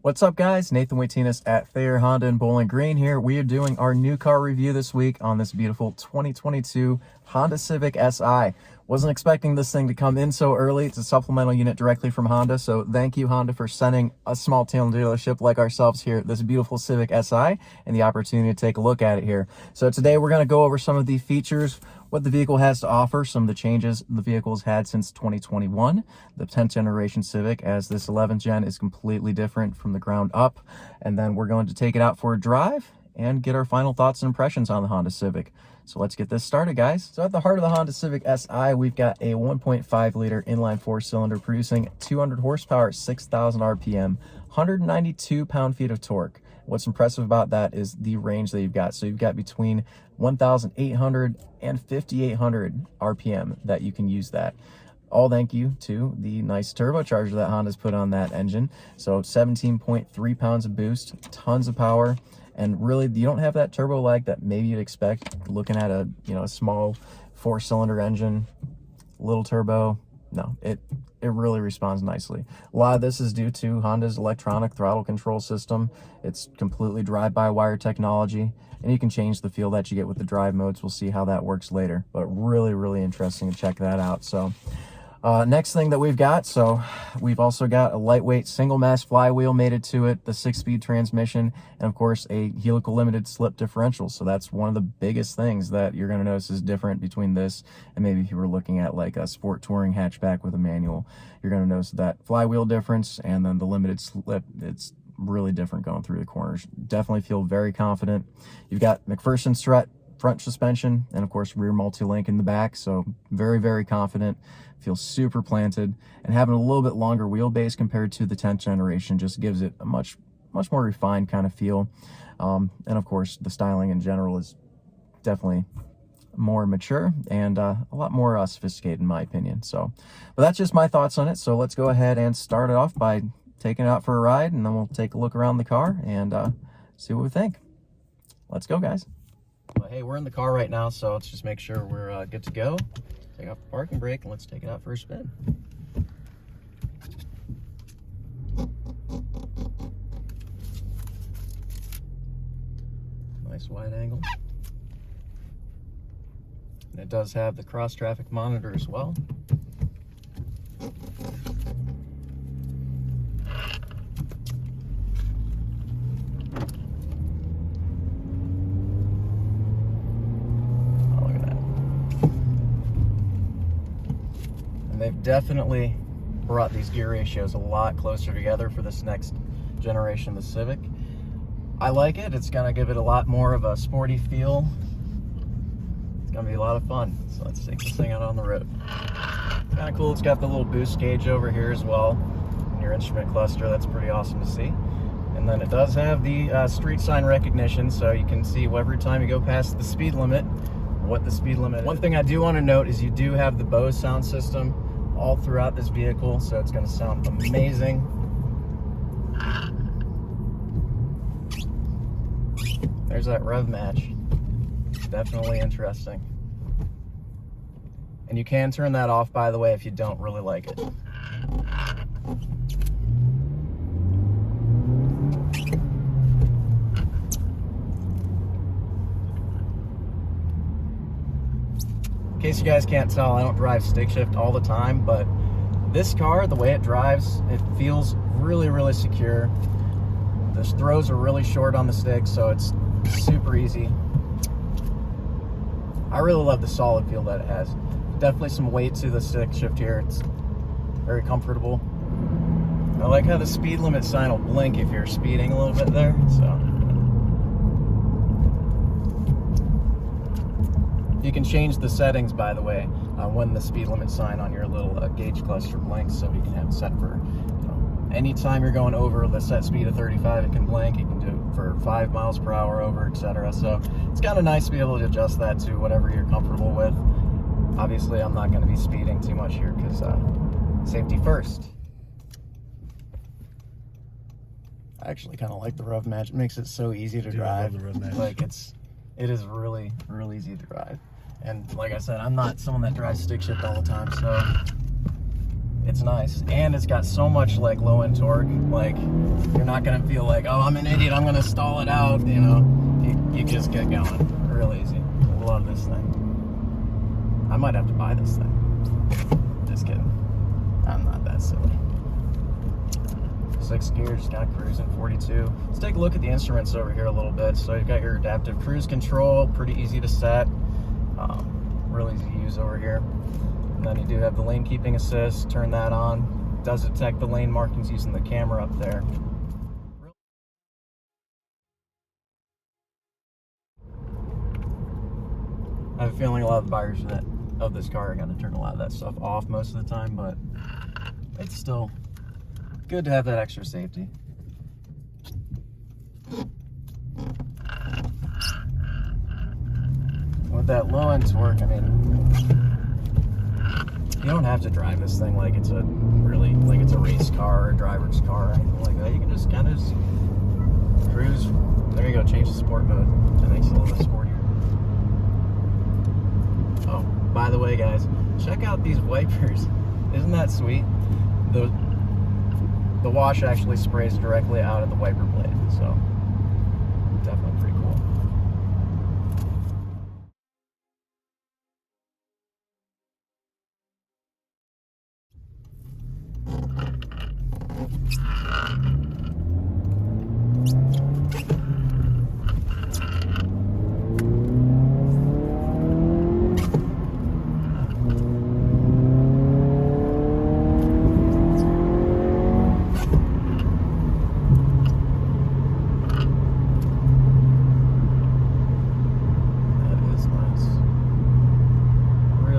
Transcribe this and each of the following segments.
What's up, guys? Nathan Waitinas at Thayer Honda in Bowling Green here. We are doing our new car review this week on this beautiful 2022 Honda Civic Si. Wasn't expecting this thing to come in so early. It's a supplemental unit directly from Honda, so thank you, Honda, for sending a small town dealership like ourselves here this beautiful Civic Si and the opportunity to take a look at it here. So today we're going to go over some of the features, what the vehicle has to offer, some of the changes the vehicle's had since 2021, the 10th generation Civic, as this 11th gen is completely different from the ground up, and then we're going to take it out for a drive and get our final thoughts and impressions on the Honda Civic. So let's get this started, guys. So at the heart of the Honda Civic Si, we've got a 1.5 liter inline four cylinder producing 200 horsepower, 6,000 RPM, 192 pound-feet of torque. What's impressive about that is the range that you've got. So you've got between 1,800 and 5,800 RPM that you can use that. All thank you to the nice turbocharger that Honda's put on that engine. So 17.3 pounds of boost, tons of power, and really you don't have that turbo lag that maybe you'd expect looking at a a small four-cylinder engine, little turbo. No, it really responds nicely. A lot of this is due to Honda's electronic throttle control system. It's completely drive-by-wire technology, and you can change the feel that you get with the drive modes. We'll see how that works later, but really interesting to check that out. So next thing that we've got, so we've also got a lightweight single mass flywheel mated to it, the 6-speed transmission, and of course a helical limited slip differential. So that's one of the biggest things that you're going to notice is different between this and maybe if you were looking at like a sport touring hatchback with a manual. You're going to notice that flywheel difference, and then the limited slip, it's really different going through the corners. Definitely feel very confident. You've got McPherson strut front suspension, and of course rear multi-link in the back, so very confident. Feels super planted, and having a little bit longer wheelbase compared to the 10th generation just gives it a much more refined kind of feel. And of course the styling in general is definitely more mature and a lot more sophisticated in my opinion. So but that's just my thoughts on it. So let's go ahead and start it off by taking it out for a ride, and then we'll take a look around the car and see what we think. Let's go, guys. Well, hey, we're in the car right now, so let's just make sure we're good to go. Take off the parking brake and let's take it out for a spin. Nice wide angle. And it does have the cross traffic monitor as well. They've definitely brought these gear ratios a lot closer together for this next generation of the Civic. I like it. It's going to give it a lot more of a sporty feel. It's going to be a lot of fun. So let's take this thing out on the road. Kind of cool. It's got the little boost gauge over here as well in your instrument cluster. That's pretty awesome to see. And then it does have the street sign recognition, so you can see every time you go past the speed limit what the speed limit is. One thing I do want to note is you do have the Bose sound system all throughout this vehicle, so it's going to sound amazing. There's that rev match. Definitely interesting. And you can turn that off, by the way, if you don't really like it. In case you guys can't tell, I don't drive stick shift all the time, but this car, the way it drives, it feels really secure. The throws are really short on the stick, so it's super easy. I really love the solid feel that it has. Definitely some weight to the stick shift here. It's very comfortable. I like how the speed limit sign will blink if you're speeding a little bit there. So you can change the settings, by the way, when the speed limit sign on your little gauge cluster blinks, so you can have it set for, anytime you're going over the set speed of 35, it can blink. You can do it for 5 miles per hour over, etc. So it's kind of nice to be able to adjust that to whatever you're comfortable with. Obviously, I'm not going to be speeding too much here because safety first. I actually kind of like the rev match. It makes it so easy to drive. I love the rev match. Like it is really easy to drive. And like I said, I'm not someone that drives stick shift all the time, so it's nice. And it's got so much like low end torque, like you're not gonna feel like, oh, I'm an idiot, I'm gonna stall it out, you know. You just get going real easy. I love this thing. I might have to buy this thing. Just kidding. I'm not that silly. 6 gears, just kind of cruising 42. Let's take a look at the instruments over here a little bit. So you've got your adaptive cruise control, pretty easy to set, really easy to use over here. And then you do have the lane keeping assist, turn that on. It does detect the lane markings using the camera up there. I have a feeling a lot of the buyers of this car are going to turn a lot of that stuff off most of the time, but it's still good to have that extra safety. With that low end torque, I mean, you don't have to drive this thing like it's a race car or a driver's car or anything like that. You can just kind of cruise. There you go, change the sport mode. That makes it a little bit sportier. Oh, by the way, guys, check out these wipers. Isn't that sweet? The wash actually sprays directly out of the wiper blade, so definitely pretty cool.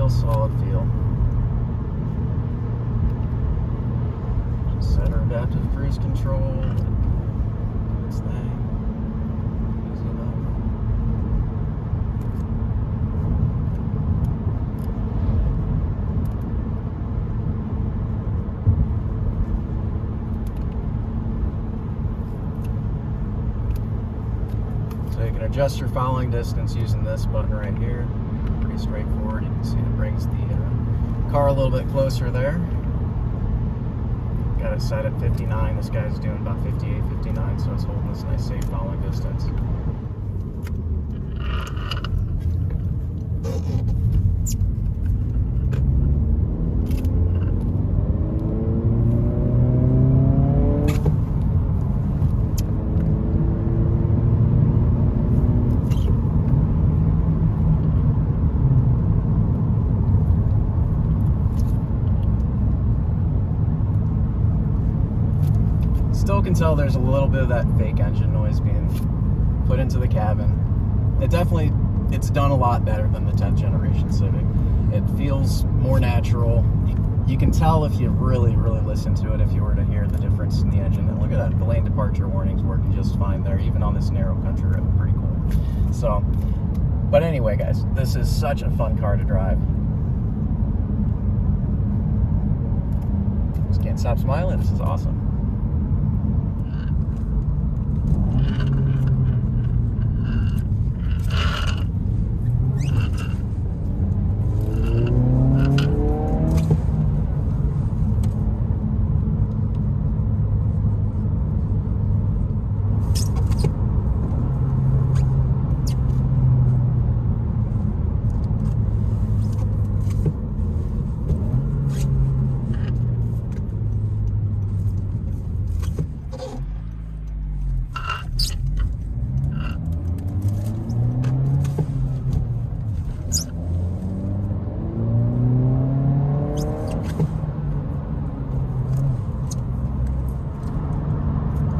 Solid feel. Just set our adaptive cruise control. Do its thing. Easy enough. So you can adjust your following distance using this button right here. Pretty straightforward. You can see it brings the car a little bit closer there. Got it set at 59. This guy's doing about 58, 59, so it's holding this nice safe following distance. Still can tell there's a little bit of that fake engine noise being put into the cabin. It's done a lot better than the 10th generation Civic. It feels more natural. You can tell if you really listen to it, if you were to hear the difference in the engine. And look at that, the lane departure warning's working just fine there, even on this narrow country road. Pretty cool. So, but anyway, guys, this is such a fun car to drive. Just can't stop smiling. This is awesome.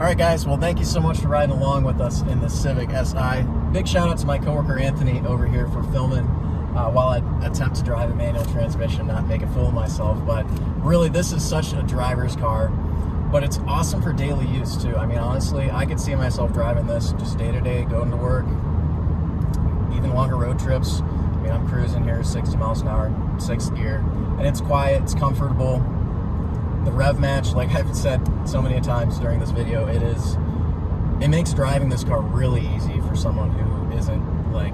Alright guys, well thank you so much for riding along with us in the Civic Si. Big shout out to my coworker Anthony over here for filming while I attempt to drive a manual transmission, not make a fool of myself. But really, this is such a driver's car, but it's awesome for daily use too. I mean, honestly, I could see myself driving this just day to day, going to work, even longer road trips. I mean, I'm cruising here 60 miles an hour, 6th gear, and it's quiet, it's comfortable. The rev match, like I've said so many times during this video, it makes driving this car really easy for someone who isn't like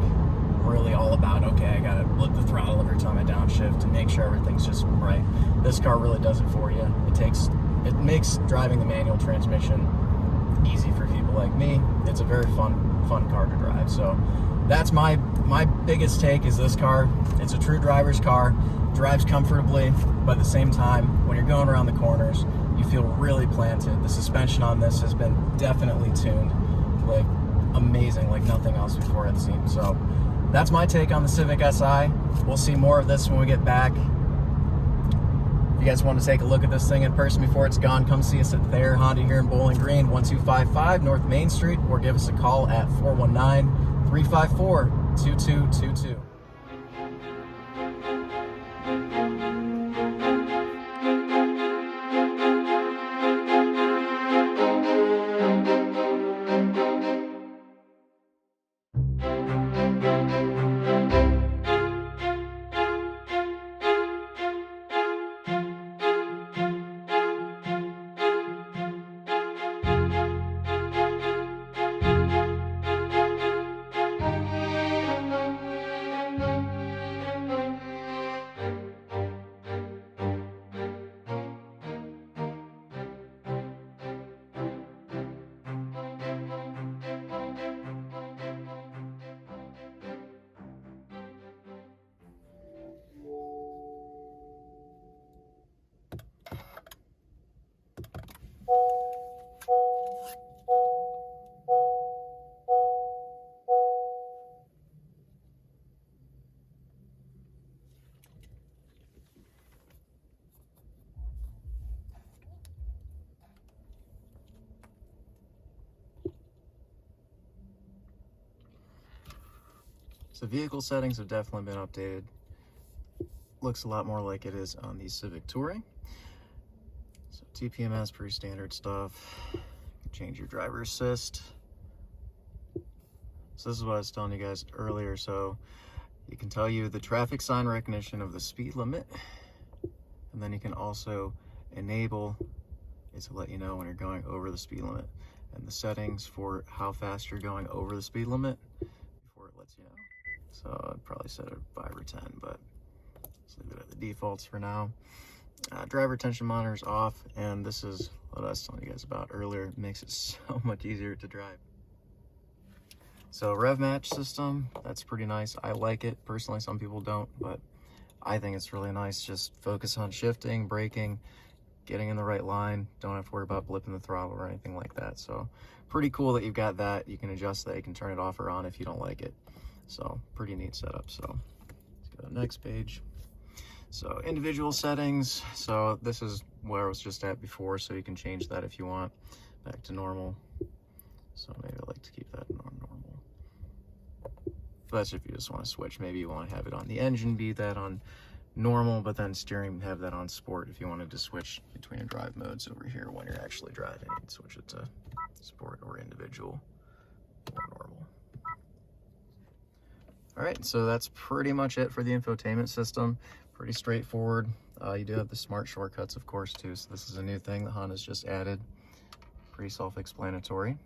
really all about, okay, I gotta look the throttle every time I downshift to make sure everything's just right. this car really does it for you. It makes driving the manual transmission easy for people like me. It's a very fun car to drive. So that's my biggest take is this car. It's a true driver's car, drives comfortably, but at the same time, when you're going around the corners, you feel really planted. The suspension on this has been definitely tuned, like amazing, like nothing else before I've seen. So that's my take on the Civic Si. We'll see more of this when we get back. If you guys want to take a look at this thing in person before it's gone, come see us at Thayer Honda here in Bowling Green, 1255 North Main Street, or give us a call at 419-354-2222. So vehicle settings have definitely been updated. Looks a lot more like it is on the Civic Touring. So TPMS, pretty standard stuff. Change your driver assist. So this is what I was telling you guys earlier. So you can tell you the traffic sign recognition of the speed limit, and then you can also enable it to let you know when you're going over the speed limit, and the settings for how fast you're going over the speed limit before it lets you know. So I'd probably set it 5 or 10, but let's leave it at the defaults for now. Driver attention monitor is off, and this is what I was telling you guys about earlier. It makes it so much easier to drive. So rev match system, that's pretty nice. I like it personally. Some people don't, but I think it's really nice. Just focus on shifting, braking, getting in the right line. Don't have to worry about blipping the throttle or anything like that. So pretty cool that you've got that. You can adjust that. You can turn it off or on if you don't like it. So pretty neat setup. So let's go to the next page. So individual settings. So this is where I was just at before, so you can change that if you want back to normal. So maybe I like to keep that on normal. But that's if you just want to switch. Maybe you want to have it on the engine, be that on normal, but then steering, have that on sport if you wanted to switch between drive modes over here when you're actually driving. You can switch it to sport or individual or normal. All right, so that's pretty much it for the infotainment system. Pretty straightforward. You do have the smart shortcuts, of course, too. So this is a new thing that Honda's just added. Pretty self-explanatory.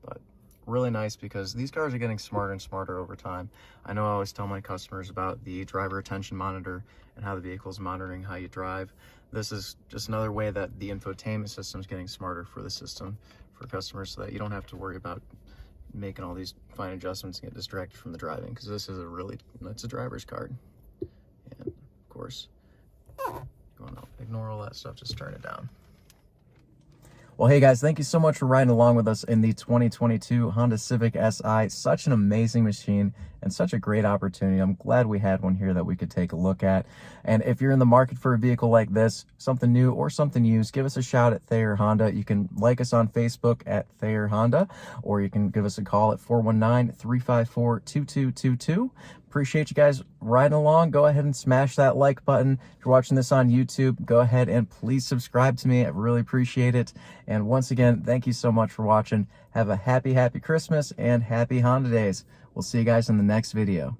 But really nice because these cars are getting smarter and smarter over time. I know I always tell my customers about the driver attention monitor and how the vehicle is monitoring how you drive. This is just another way that the infotainment system is getting smarter for the system for customers, so that you don't have to worry about making all these fine adjustments and get distracted from the driving, because this is it's a driver's card. And of course, you want to ignore all that stuff, just turn it down. Well, hey guys, thank you so much for riding along with us in the 2022 Honda Civic Si. Such an amazing machine and such a great opportunity. I'm glad we had one here that we could take a look at. And if you're in the market for a vehicle like this, something new or something used, give us a shout at Thayer Honda. You can like us on Facebook at Thayer Honda, or you can give us a call at 419-354-2222. Appreciate you guys riding along. Go ahead and smash that like button. If you're watching this on YouTube, go ahead and please subscribe to me. I really appreciate it. And once again, thank you so much for watching. Have a happy Christmas and happy Honda days. We'll see you guys in the next video.